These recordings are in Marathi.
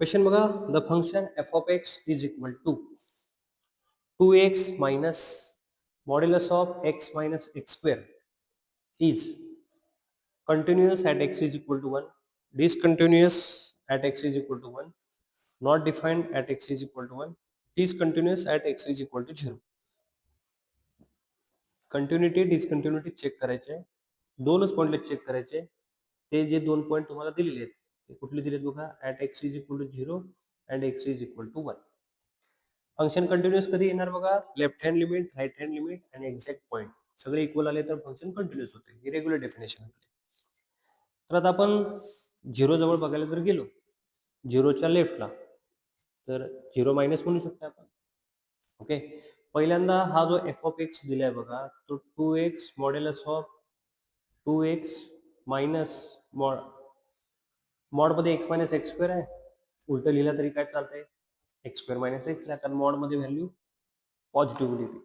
क्वेश्चन बघा. The function f of x is equal to 2x minus modulus of x minus x square is continuous at x is equal to 1, discontinuous at x is equal to 1, not defined at x is equal to 1, discontinuous at x is equal to 0. Continuity discontinuity check करायचे, दोनच पॉइंटला चेक करायचे. ते जे दोन पॉइंट तुम्हाला दिलेले आहेत ते कुठले दिलेत बघा. At x is equal to 0 and x is equal to 1. Function continuous कधी येणार बघा. Left hand limit, right hand limit आणि एक्झॅक्ट पॉईंट सगळे इक्वल आले तर फंक्शन कंटिन्युअस होते. ही रेग्युलर डेफिनेशन होते. तर आता आपण 0 जवळ बघायला जर गेलो, 0च्या लेफ्टला, तर 0 मायनस म्हणू शकतो आपण. ओके. पहिल्यांदा हा जो एफ ऑफ एक्स दिलाय बघा, तो 2x modulus of 2x minus मॉडमध्ये x मायनस एक्स स्क्वेअर आहे. उलट लिहिलं तरी काय चालतंय, एक्स स्क्वेअर मायनस एक्स आहे, कारण मॉडमध्ये व्हॅल्यू पॉझिटिव्ह लिहिली.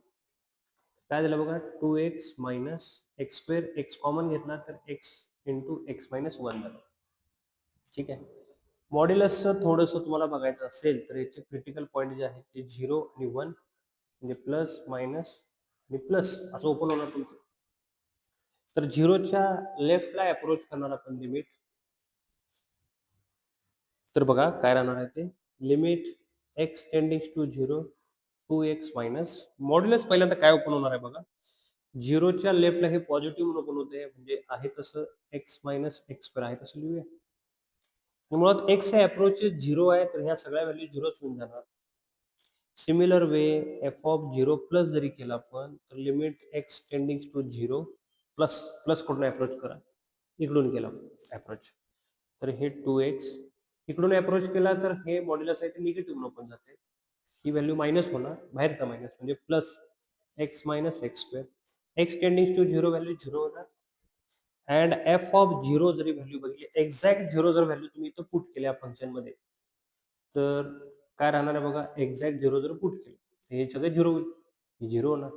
काय झालं बघा, 2x minus x square, x common घेतला तर x इंटू एक्स मायनस 1 झालं. ठीक आहे. मॉड्युलसचं थोडंसं तुम्हाला बघायचं असेल तर याचे क्रिटिकल पॉईंट जे आहेत ते 0 आणि 1, म्हणजे प्लस मायनस आणि प्लस असं ओपन होणार तुमचं. तर 0च्या लेफ्टला अप्रोच करणार आपण लिमिट. तर बघा काय राहणार आहे ते, limit x tending to 0 2x minus modulus. पहिल्यांदा काय ओपन होणार आहे बघा, 0च्या लेफ्टला हे पॉझिटिव्ह ओपन होते, म्हणजे आहे तसं एक्स मायनस एक्स स्क्वेअर आहे तसं लिहूया. मुळात एक्स हे अप्रोच 0 आहे, तर ह्या सगळ्या व्हॅल्यू 0च होऊन जाणार. Similar way f of 0 plus जरी केला आपण, तर limit x tending to 0 plus plus कुठून अप्रोच करा, इकडून केला अप्रोच, तर हे 2x इकडून अप्रोच केला तर हे मॉड्युलस आहे ते निगेटिव्ह ओपन जाते. ही व्हॅल्यू मायनस होणार, बाहेरचा मायनस म्हणजे plus x minus x square. X tending to 0 value 0 होणार. अँड एफ ऑफ 0 जरी व्हॅल्यू बघितली, एक्झॅक्ट 0 जर व्हॅल्यू तुम्ही इथं पुट केल्या फंक्शनमध्ये, तर काय राहणार आहे बघा, एक्झॅक्ट 0 जर पुट केलं हे सगळे 0 होईल, हे 0 होणार.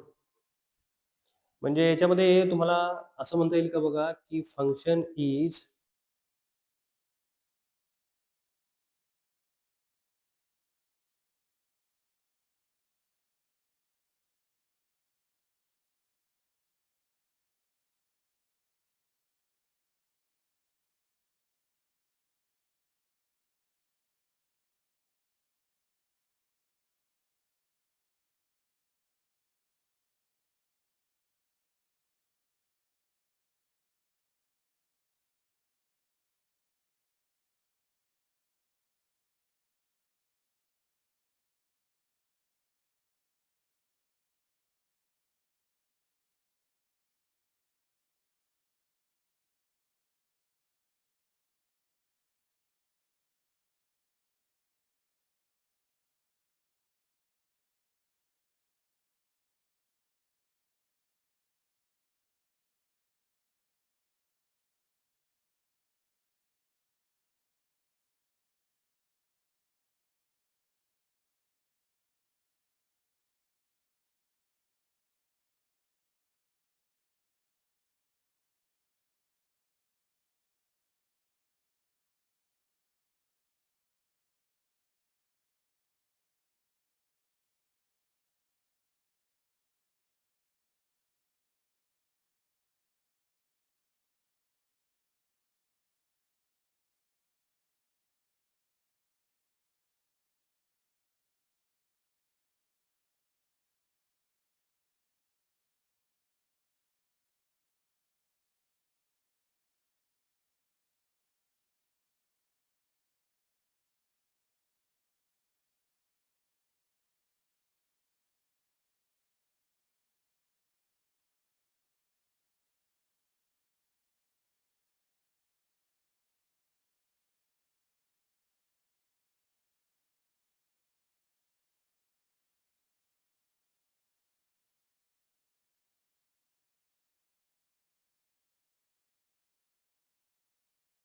म्हणजे याच्यामध्ये तुम्हाला असं म्हणता येईल का बघा, की फंक्शन इज